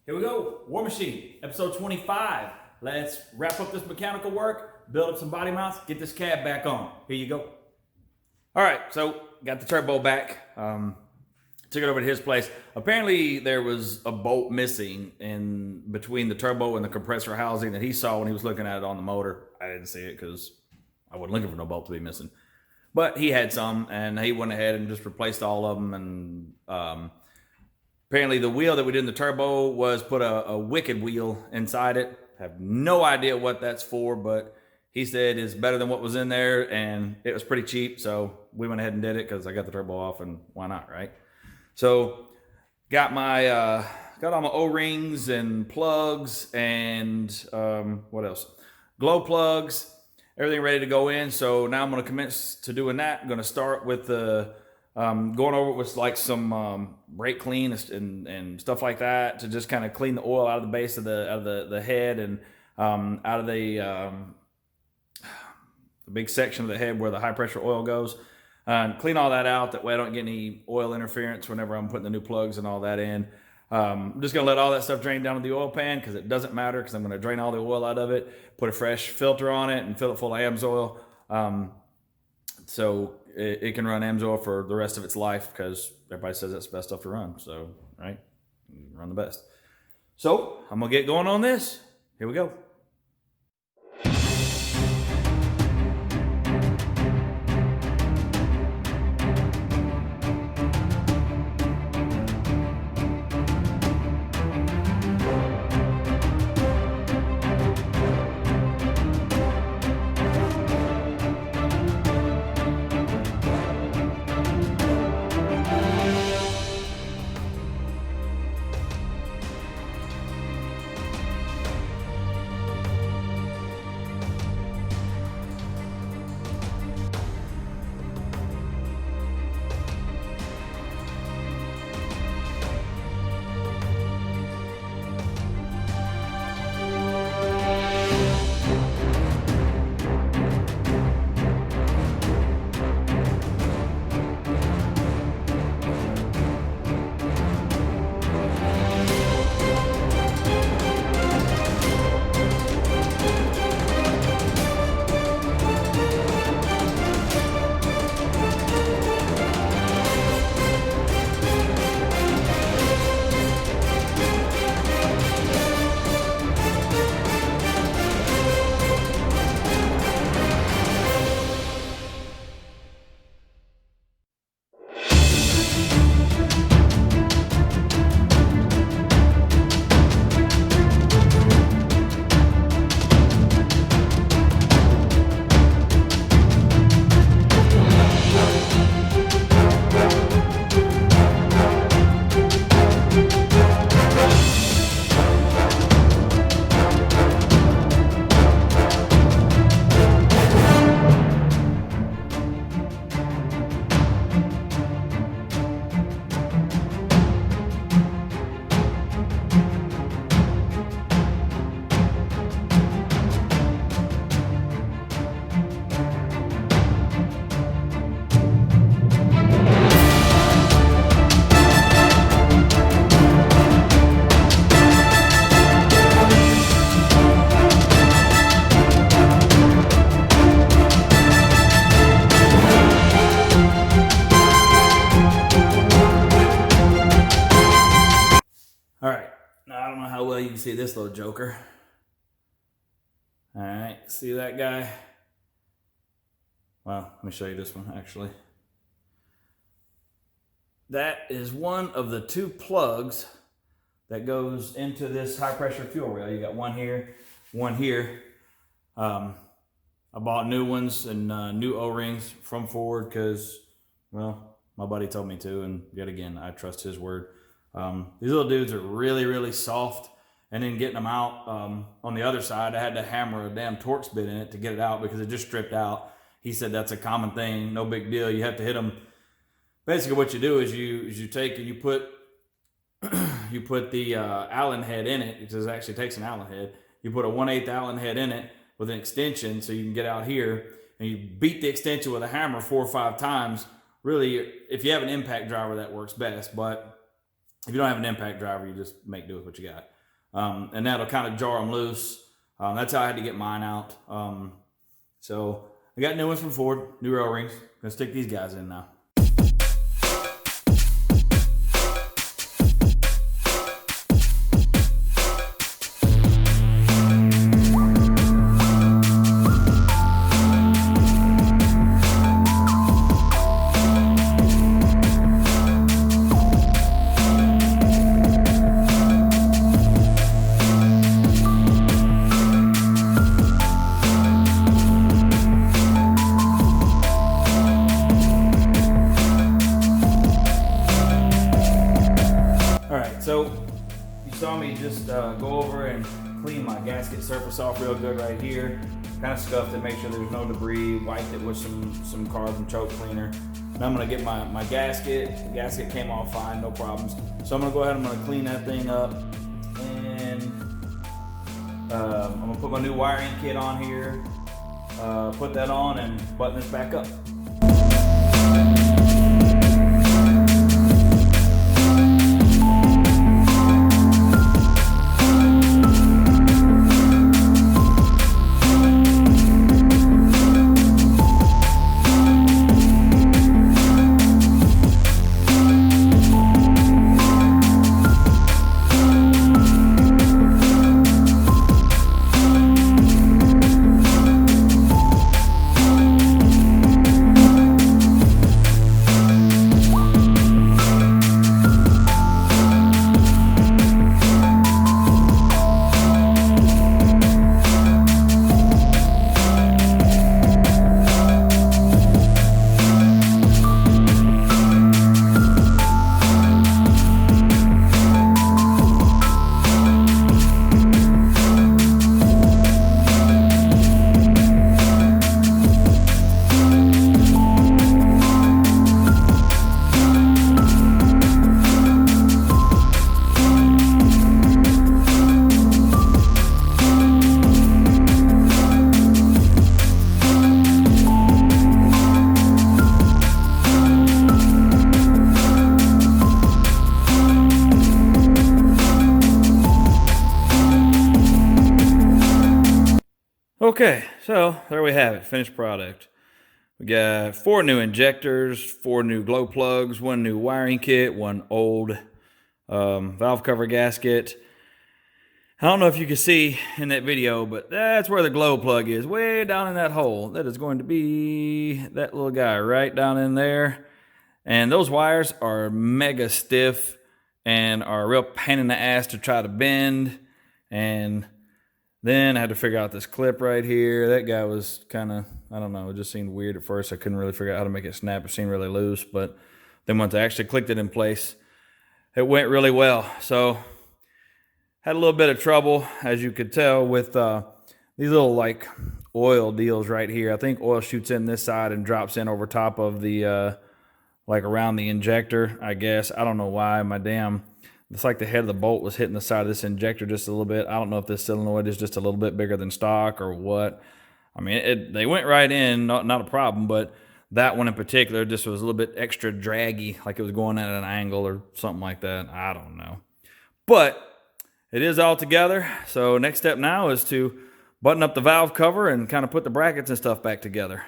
Here we go. War Machine, episode 25. Let's wrap up this mechanical work, build up some body mounts, get this cab back on. Here you go. All right, so got the turbo back. Took it over to his place. Apparently, there was a bolt missing in between the turbo and the compressor housing that he saw when he was looking at it on the motor. I didn't see it because I wasn't looking for no bolt to be missing. But he had some, and he went ahead and just replaced all of them. And apparently, the wheel that we did in the turbo was put a Wicked wheel inside it. Have no idea what that's for, but he said it's better than what was in there, and it was pretty cheap. So we went ahead and did it because I got the turbo off, and why not, right? So got all my O-rings and plugs and what else? Glow plugs, everything ready to go in. So now I'm going to commence to doing that. I'm going to start with the going over with like some brake clean and stuff like that to just kind of clean the oil out of the base of the head and out of the big section of the head where the high pressure oil goes. Clean all that out. That way I don't get any oil interference whenever I'm putting the new plugs and all that in. I'm just going to let all that stuff drain down to the oil pan because it doesn't matter because I'm going to drain all the oil out of it, put a fresh filter on it, and fill it full of AMSOIL. So it can run AMSOIL for the rest of its life because everybody says that's the best stuff to run. So, right? Run the best. So I'm going to get going on this. Here we go. All right, now I don't know how well you can see this little joker. All right, see that guy? Well, let me show you this one actually. That is one of the two plugs that goes into this high pressure fuel rail. You got one here, one here. I bought new ones and new O-rings from Ford because, well, my buddy told me to, and yet again, I trust his word. These little dudes are really, really soft, and then getting them out on the other side, I had to hammer a damn Torx bit in it to get it out because it just stripped out. He said that's a common thing, no big deal. You have to hit them. Basically, what you do is you take and you put the Allen head in it, because it actually takes an Allen head. You put a 1/8 Allen head in it with an extension so you can get out here, and you beat the extension with a hammer 4 or 5 times. Really, if you have an impact driver, that works best. But if you don't have an impact driver, you just make do with what you got. and that'll kind of jar them loose. That's how I had to get mine out. So I got new ones from Ford, new rail rings. Gonna stick these guys in now. So you saw me just go over and clean my gasket surface off real good right here. Kind of scuffed it, make sure there's no debris, wiped it with some carbon choke cleaner. Now I'm gonna get my gasket. The gasket came off fine, no problems. So I'm gonna go ahead and I'm gonna clean that thing up. And I'm gonna put my new wiring kit on here, put that on and button this back up. Okay, so there we have it, finished product. We got 4 new injectors, 4 new glow plugs, 1 new wiring kit, 1 old valve cover gasket. I don't know if you can see in that video, but that's where the glow plug is, way down in that hole. That is going to be that little guy right down in there. And those wires are mega stiff and are a real pain in the ass to try to bend. And then I had to figure out this clip right here. That guy was kind of, I don't know, it just seemed weird at first. I couldn't really figure out how to make it snap. It seemed really loose, but then once I actually clicked it in place, it went really well. So had a little bit of trouble, as you could tell, with these little like oil deals right here. I think oil shoots in this side and drops in over top of the, like around the injector, I guess. I don't know why it's like the head of the bolt was hitting the side of this injector just a little bit. I don't know if this solenoid is just a little bit bigger than stock or what. I mean, they went right in, not a problem, but that one in particular just was a little bit extra draggy, like it was going at an angle or something like that. I don't know. But it is all together. So next step now is to button up the valve cover and kind of put the brackets and stuff back together.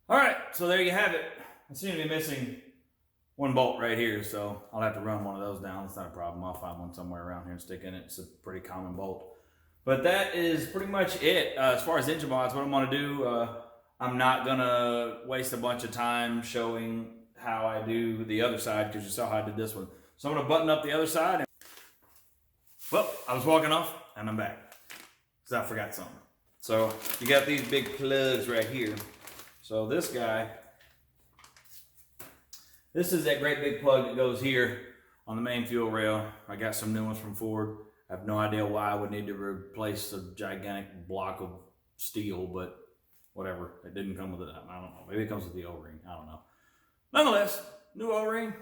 All right, so there you have it. I seem to be missing 1 bolt right here, so I'll have to run one of those down. It's not a problem. I'll find one somewhere around here and stick in it. It's a pretty common bolt. But that is pretty much it. As far as engine mods, what I'm going to do, I'm not going to waste a bunch of time showing how I do the other side, because you saw how I did this one. So I'm going to button up the other side. Well, I was walking off, and I'm back, because I forgot something. So you got these big plugs right here. So this guy, this is that great big plug that goes here on the main fuel rail. I got some new ones from Ford. I have no idea why I would need to replace a gigantic block of steel, but whatever. It didn't come with it. I don't know. Maybe it comes with the O-ring. I don't know. Nonetheless, new O-ring,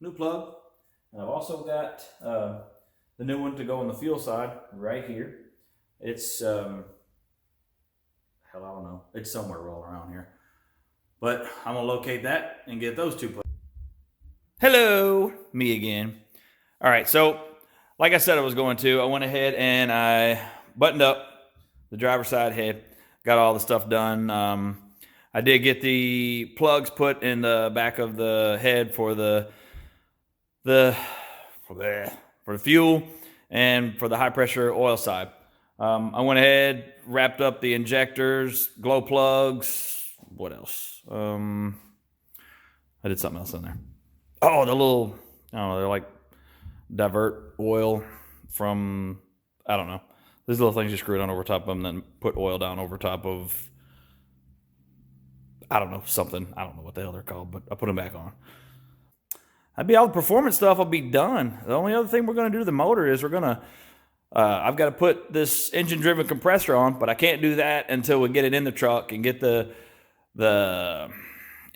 new plug. And I've also got the new one to go on the fuel side right here. It's, hell, I don't know. It's somewhere rolling around here. But I'm going to locate that and get those two plugs. Hello, me again. All right, so like I said I was going to, I went ahead and I buttoned up the driver's side head, got all the stuff done. I did get the plugs put in the back of the head for the fuel and for the high pressure oil side. I went ahead, wrapped up the injectors, glow plugs. What else? I did something else in there. Oh, the little, I don't know, they're like divert oil from, I don't know. These little things you screw it on over top of them, then put oil down over top of, I don't know, something. I don't know what the hell they're called, but I put them back on. That'd be all the performance stuff will be done. The only other thing we're going to do to the motor is we're going to, I've got to put this engine-driven compressor on, but I can't do that until we get it in the truck and get the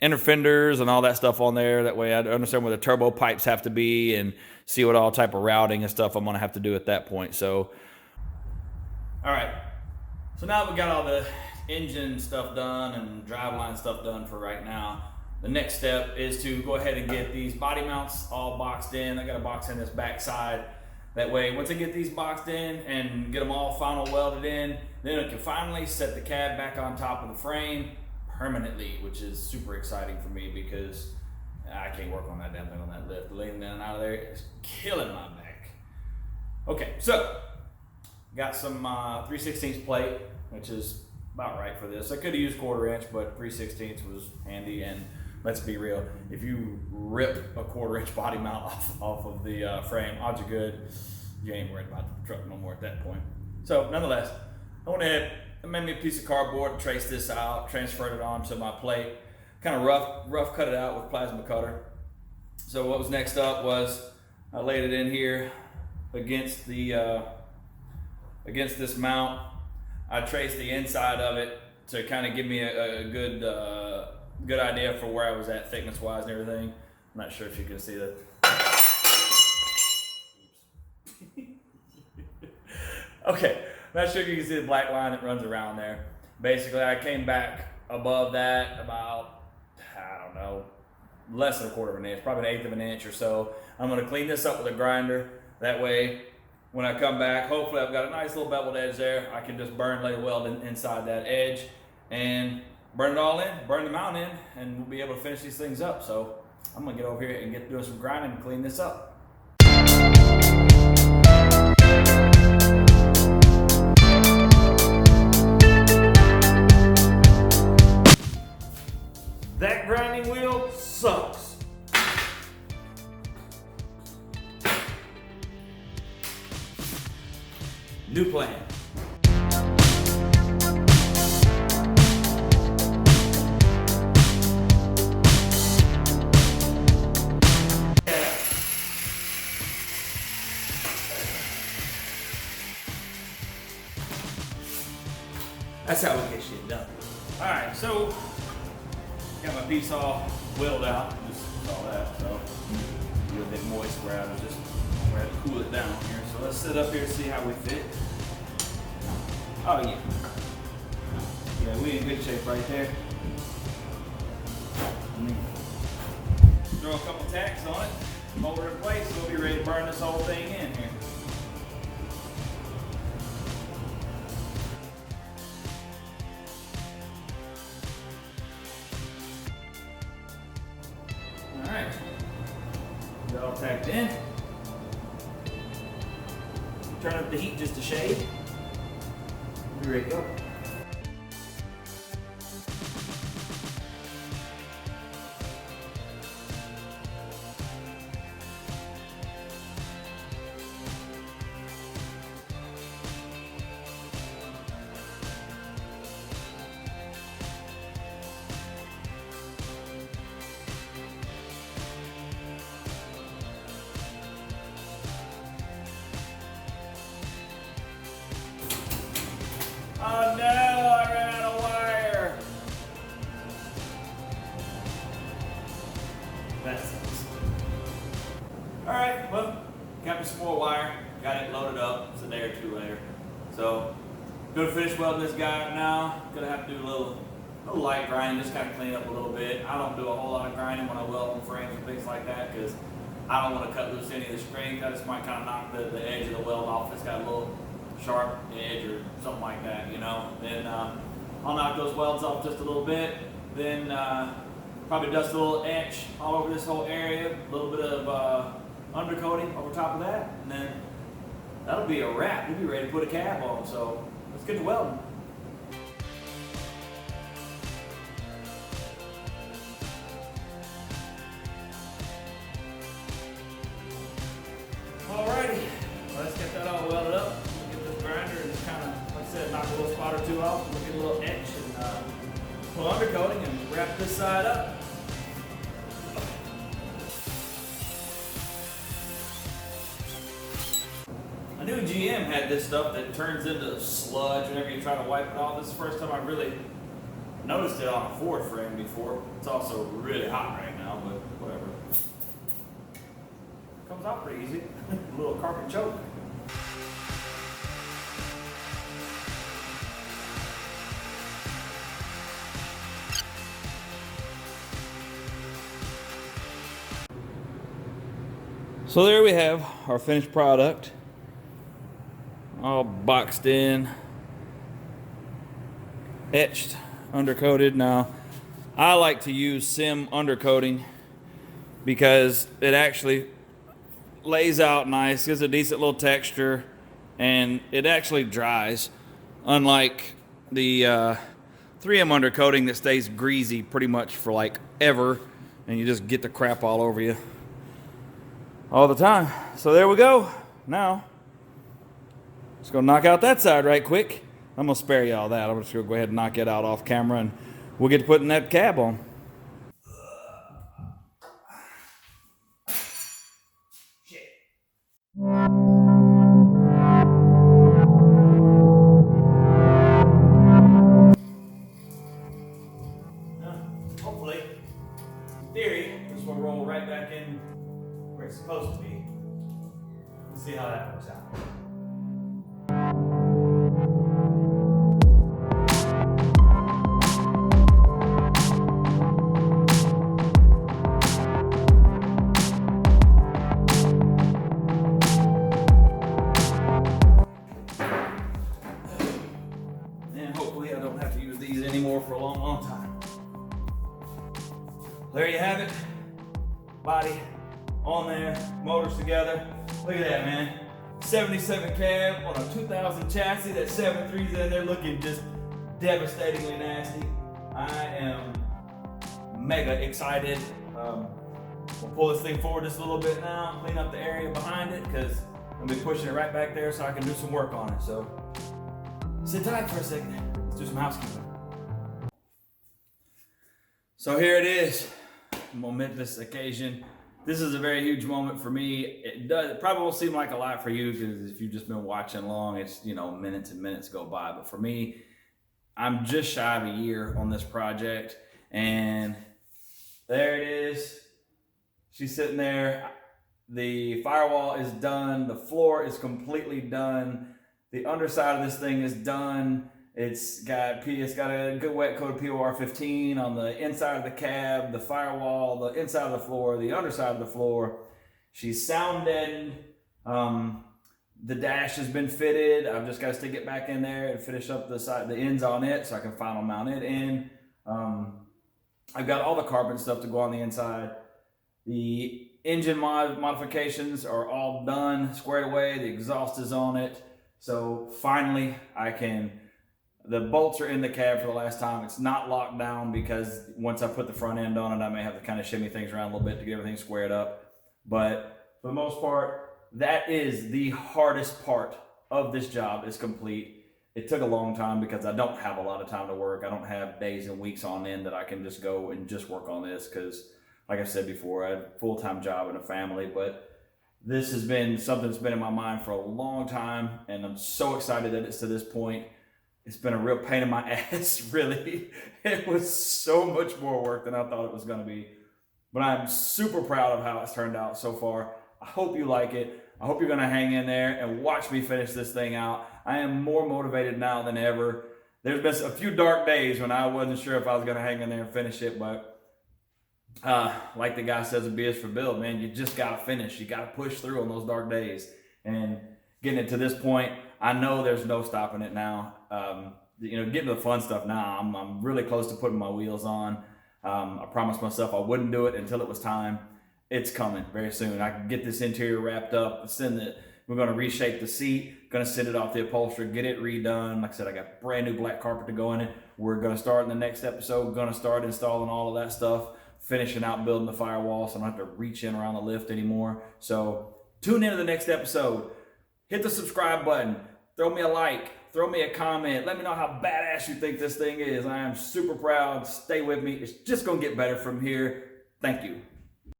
inner fenders and all that stuff on there. That way I understand where the turbo pipes have to be and see what all type of routing and stuff I'm going to have to do at that point. So, all right. So now we got all the engine stuff done and driveline stuff done for right now. The next step is to go ahead and get these body mounts all boxed in. I got to box in this back side. That way, once I get these boxed in and get them all final welded in, then I can finally set the cab back on top of the frame permanently, which is super exciting for me because I can't work on that damn thing on that lift. Leaning in and out of there is killing my back. Okay, so got some 3/16 plate, which is about right for this. I could have used 1/4 inch, but 3/16 was handy. And let's be real, if you rip a 1/4 inch body mount off of the frame, odds are good you ain't worried about the truck no more at that point. So nonetheless, I went ahead and made me a piece of cardboard, traced this out, transferred it onto my plate, kind of rough cut it out with plasma cutter. So what was next up was I laid it in here against the against this mount. I traced the inside of it to kind of give me a good idea for where I was at thickness wise and everything. I'm not sure if you can see that. Okay, not sure if you can see the black line that runs around there. Basically, I came back above that about, I don't know, less than 1/4 of an inch, probably 1/8 of an inch or so. I'm going to clean this up with a grinder. That way, when I come back, hopefully I've got a nice little beveled edge there. I can just lay a weld inside that edge and burn it all in, burn the mount in, and we'll be able to finish these things up. So I'm going to get over here and get doing some grinding and clean this up. That grinding wheel sucks. New plan. That's how we get shit done. All right, so got my piece all whittled out, just all that, so a little bit moist where I was just where I had to cool it down here. So let's sit up here and see how we fit. Oh yeah. Yeah, we in good shape right there. Throw a couple tacks on it, hold it in place, we'll be ready to burn this whole thing in here. Alright, got it all tacked in. Turn up the heat just a shade. Be ready to go. That sucks. Alright, well, got me some more wire, got it loaded up. It's a day or two later. So, gonna finish welding this guy up now. Gonna have to do a little light grinding, just kind of clean up a little bit. I don't do a whole lot of grinding when I weld on frames and things like that because I don't want to cut loose any of the strings. I just might kind of knock the edge of the weld off. It's got a little sharp edge or something like that, you know. Then I'll knock those welds off just a little bit. Then probably dust a little etch all over this whole area. A little bit of undercoating over top of that. And then that'll be a wrap. We'll be ready to put a cab on. So let's get to welding. Alrighty, let's get that all welded up. Get this grinder and just kind of, like I said, knock a little spot or two off. We'll get a little etch and pull undercoating and wrap this side up. I knew GM had this stuff that turns into sludge whenever you try to wipe it off. This is the first time I really noticed it on a Ford frame before. It's also really hot right now, but whatever. Comes out pretty easy. A little carbon choke. So there we have our finished product. All boxed in, etched, undercoated. Now, I like to use Sim undercoating because it actually lays out nice, gives a decent little texture, and it actually dries. Unlike the 3M undercoating that stays greasy pretty much for like ever, and you just get the crap all over you all the time. So there we go. Now, let's go knock out that side right quick. I'm gonna spare y'all that. I'm just gonna go ahead and knock it out off camera, and we'll get to putting that cab on. Hopefully, in theory, this will roll right back in where it's supposed to be. We'll see how that works out. And hopefully I don't have to use these anymore for a long, long time. There you have it. Body on there, motors together. Look at that, man. 77 cab on a 2000 chassis. That 7.3's in there looking just devastatingly nasty. I am mega excited. We'll pull this thing forward just a little bit now, clean up the area behind it because I'm gonna be pushing it right back there so I can do some work on it. So sit tight for a second. Let's do some housekeeping. So here it is. Momentous occasion. This is a very huge moment for me. It probably won't seem like a lot for you because if you've just been watching long, it's, you know, minutes and minutes go by. But for me, I'm just shy of a year on this project, and there it is. She's sitting there. The firewall is done. The floor is completely done. The underside of this thing is done. It's got a good wet coat of POR 15 on the inside of the cab, the firewall, the inside of the floor, the underside of the floor. She's sound deadened. The dash has been fitted. I've just got to stick it back in there and finish up the ends on it so I can final mount it in. I've got all the carbon stuff to go on the inside. The engine modifications are all done, squared away. The exhaust is on it. So finally the bolts are in the cab for the last time. It's not locked down because once I put the front end on it, I may have to kind of shimmy things around a little bit to get everything squared up. But for the most part, that is the hardest part of this job is complete. It took a long time because I don't have a lot of time to work. I don't have days and weeks on end that I can just go and just work on this because, like I said before, I have a full-time job and a family. But this has been something that's been in my mind for a long time, and I'm so excited that it's to this point. It's been a real pain in my ass, really. It was so much more work than I thought it was going to be. but I'm super proud of how it's turned out so far. I hope you like it. I hope you're going to hang in there and watch me finish this thing out. I am more motivated now than ever. There's been a few dark days when I wasn't sure if I was going to hang in there and finish it, but like the guy says, a B is for Bill, man. You just got to finish. You got to push through on those dark days. And getting it to this point, I know there's no stopping it now. Getting to the fun stuff now, I'm really close to putting my wheels on. I promised myself I wouldn't do it until it was time. It's coming very soon. I can get this interior wrapped up, we're going to reshape the seat, going to send it off the upholsterer, get it redone. Like I said, I got brand new black carpet to go in it. We're going to start in the next episode, going to start installing all of that stuff, finishing out building the firewall so I don't have to reach in around the lift anymore. So tune into the next episode. Hit the subscribe button. Throw me a like. Throw me a comment. Let me know how badass you think this thing is. I am super proud. Stay with me. It's just going to get better from here. Thank you.